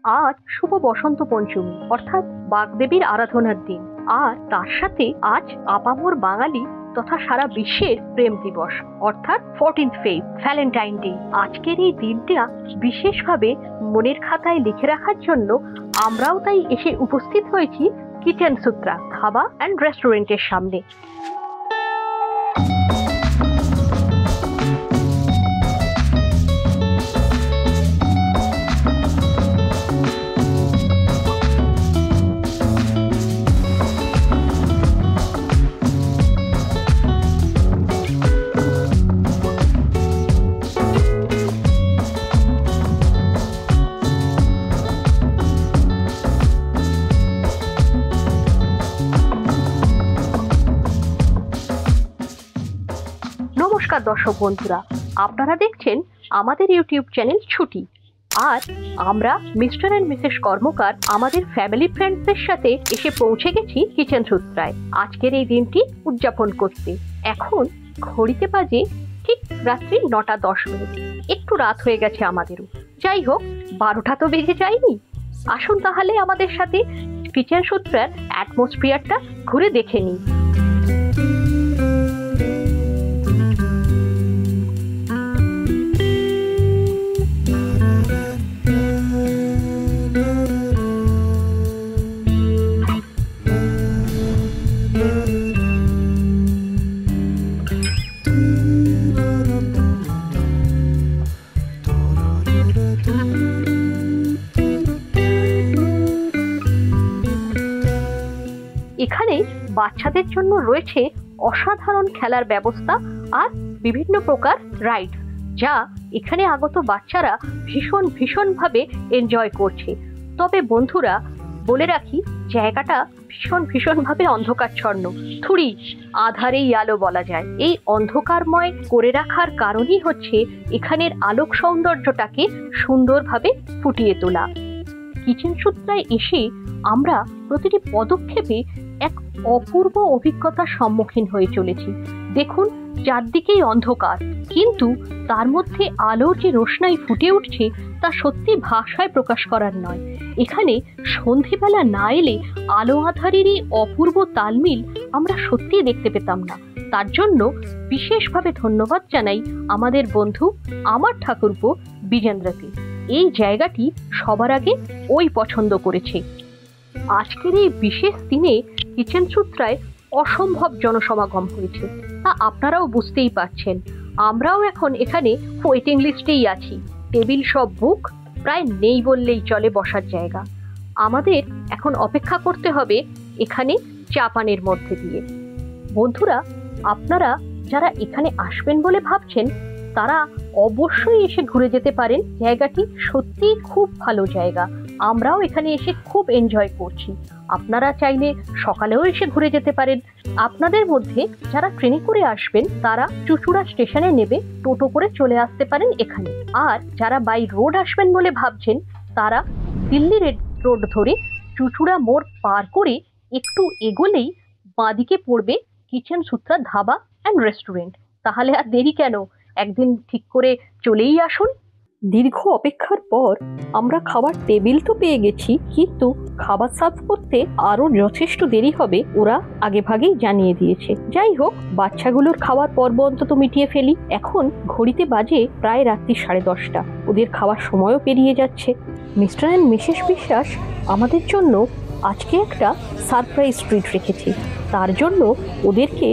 আজ শুভ বসন্ত পঞ্চমী অর্থাৎ বাগদেবীর আরাধনার দিন, আর তার সাথে আজ আপামর বাঙালি তথা সারা বিশ্বের প্রেম দিবস অর্থাৎ 14th ফেব ভ্যালেন্টাইন ডে। আজকের এই দিনটা বিশেষভাবে মনের খাতায় লিখে রাখার জন্য আমরাও তাই এসে উপস্থিত হয়েছি কিচেন সূত্রা ধাবা অ্যান্ড রেস্টুরেন্টের সামনে। নমস্কার দর্শক বন্ধুরা, আপনারা দেখছেন আমাদের ইউটিউব চ্যানেল ছুটি। আর আমরা মিস্টার অ্যান্ড মিসেস কর্মকার আমাদের ফ্যামিলি ফ্রেন্ডসদের সাথে এসে পৌঁছে গেছি কিচেন সূত্রায় আজকের এই দিনটি উদযাপন করতে। এখন ঘড়িতে বাজে ঠিক রাত্রি 9:10। একটু রাত হয়ে গেছে আমাদেরও, যাই হোক 12টা তো বেজে যায়নি। আসুন তাহলে আমাদের সাথে কিচেন সূত্রার অ্যাটমসফিয়ারটা ঘুরে দেখে নিই। এখানে বাচ্চাদের জন্য রয়েছে অসাধারণ খেলার ব্যবস্থা আর বিভিন্ন প্রকার রাইড, যা এখানে আগত বাচ্চারা ভীষণভাবে এনজয় করছে। তবে বন্ধুরা বলে রাখি, জায়গাটা ভীষণভাবে অন্ধকারচ্ছন্ন, থুড়ি আধারেই আলো বলা যায়। এই অন্ধকারময় করে রাখার কারণই হচ্ছে এখানের আলোক সৌন্দর্যটাকে সুন্দরভাবে ফুটিয়ে তোলা। কিচেন সূত্রায় এসে আমরা প্রতিটি পদক্ষেপে এক অপূর্ব অভিজ্ঞতার সম্মুখীন হয়ে চলেছি। দেখুন, চারদিকেই অন্ধকার, কিন্তু তার মধ্যে আলোর যে রোশনাই ফুটে উঠছে তা সত্যি ভাষায় প্রকাশ করার নয়। এখানে সন্ধেবেলা না এলে আলো আধারেরই অপূর্ব তালমিল আমরা সত্যিই দেখতে পেতাম না। তার জন্য বিশেষভাবে ধন্যবাদ জানাই আমাদের বন্ধু আমার ঠাকুরপো বিজেন্দ্রকে। এই জায়গাটি সবার আগে ওই পছন্দ করেছে। আজকের এই বিশেষ দিনে কিচেন সূত্রায় অসম্ভব জনসমাগম হয়েছে, তা আপনারাও বুঝতেই পারছেন। আমরাও এখন এখানে ওয়েটিং লিস্টেই আছি। টেবিল সব বুক, প্রায় নেই বললেই চলে বসার জায়গা। আমাদের এখন অপেক্ষা করতে হবে এখানে চা পানের মধ্যে দিয়ে। বন্ধুরা, আপনারা যারা এখানে আসবেন বলে ভাবছেন তারা অবশ্যই এসে ঘুরে যেতে পারেন। জায়গাটি সত্যিই খুব ভালো জায়গা, আমরাও এখানে এসে খুব এনজয় করছি। আপনারা চাইলে সকালেও এসে ঘুরে যেতে পারেন। আপনাদের মধ্যে যারা ট্রেনে করে আসবেন তারা চুচুড়া স্টেশনে নেবে টোটো করে চলে আসতে পারেন এখানে। আর যারা বাই রোড আসবেন বলে ভাবছেন তারা দিল্লি রোড ধরে চুচুড়া মোড় পার করে একটু এগোলেই বাঁদিকে পড়বে kitchen Sutra dhaba and restaurant. তাহলে আর দেরি কেন, একদিন ঠিক করে চলেই আসুন। দীর্ঘ অপেক্ষার পর আমরা খাবার টেবিল তো পেয়ে গেছি, কিন্তু খাবার সার্ভ করতে আরো যথেষ্ট দেরি হবে ওরা আগেভাগেই জানিয়ে দিয়েছে। যাই হোক, বাচ্চাগুলোর খাওয়ার পর্ব অন্তত মিটিয়ে ফেলি। এখন ঘড়িতে বাজে প্রায় রাত্রি 10:30। ওদের খাওয়ার সময়ও পেরিয়ে যাচ্ছে। মিস্টার অ্যান্ড মিসেস বিশ্বাস আমাদের জন্য আজকে একটা সারপ্রাইজ ট্রিট রেখেছে। তার জন্য ওদেরকে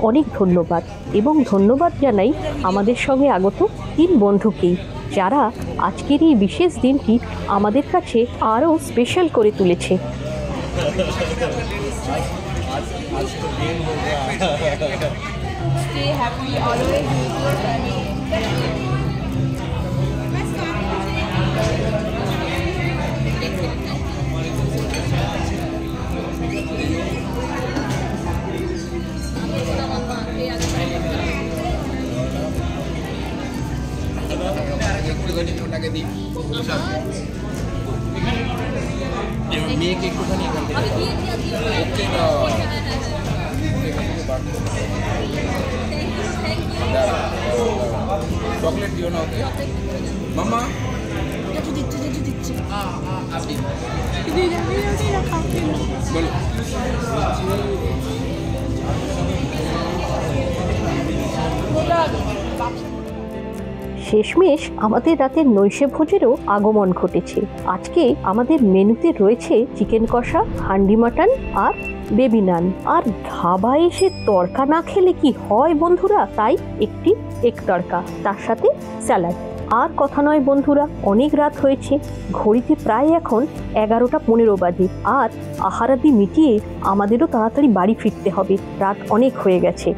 অনেক ধন্যবাদ, এবং ধন্যবাদ জানাই আমাদের সঙ্গে আগত 3 বন্ধুকেই, যারা আজকের এই বিশেষ দিনটি আমাদের কাছে আরও স্পেশাল করে তুলেছে। চকলেট দিও না ওকে মাম্মা। দিচ্ছে আপনি শেষমেশ আমাদের রাতের নৈশে ভোজেরও আগমন ঘটেছে। আজকে আমাদের মেনুতে রয়েছে চিকেন কষা, হান্ডি মাটন আর বেবি নান। আর ধাবায় এসে তড়কা না খেলে কি হয় বন্ধুরা, তাই একটি এগ তড়কা, তার সাথে স্যালাড। আর কথা নয় বন্ধুরা, অনেক রাত হয়েছে, ঘড়িতে প্রায় এখন 11:15 বাজে। আর আহারাদি মিটিয়ে আমাদেরও তাড়াতাড়ি বাড়ি ফিরতে হবে, রাত অনেক হয়ে গেছে।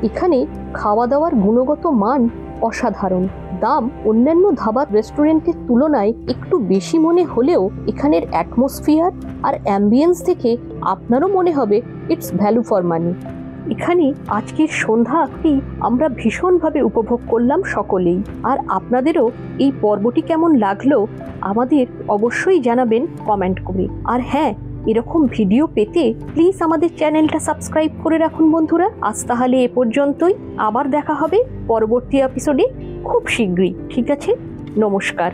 এখানে খাওয়া দাওয়ার গুণগত মান অসাধারণ। দাম অন্যান্য ধাবার রেস্টুরেন্টের তুলনায় একটু বেশি মনে হলেও এখানের অ্যাটমসফিয়ার আর অ্যাম্বিয়েন্স থেকে আপনারও মনে হবে ইটস ভ্যালু ফর মানি। এখানে আজকের সন্ধ্যাটি আমরা ভীষণভাবে উপভোগ করলাম সকলেই। আর আপনাদেরও এই পর্বটি কেমন লাগলো আমাদের অবশ্যই জানাবেন কমেন্ট করে। আর হ্যাঁ, এরকম ভিডিও পেতে প্লিজ আমাদের চ্যানেলটা সাবস্ক্রাইব করে রাখুন বন্ধুরা। আজ তাহলে এ পর্যন্তই, আবার দেখা হবে পরবর্তী এপিসোডে খুব শীঘ্রই। ঠিক আছে, নমস্কার।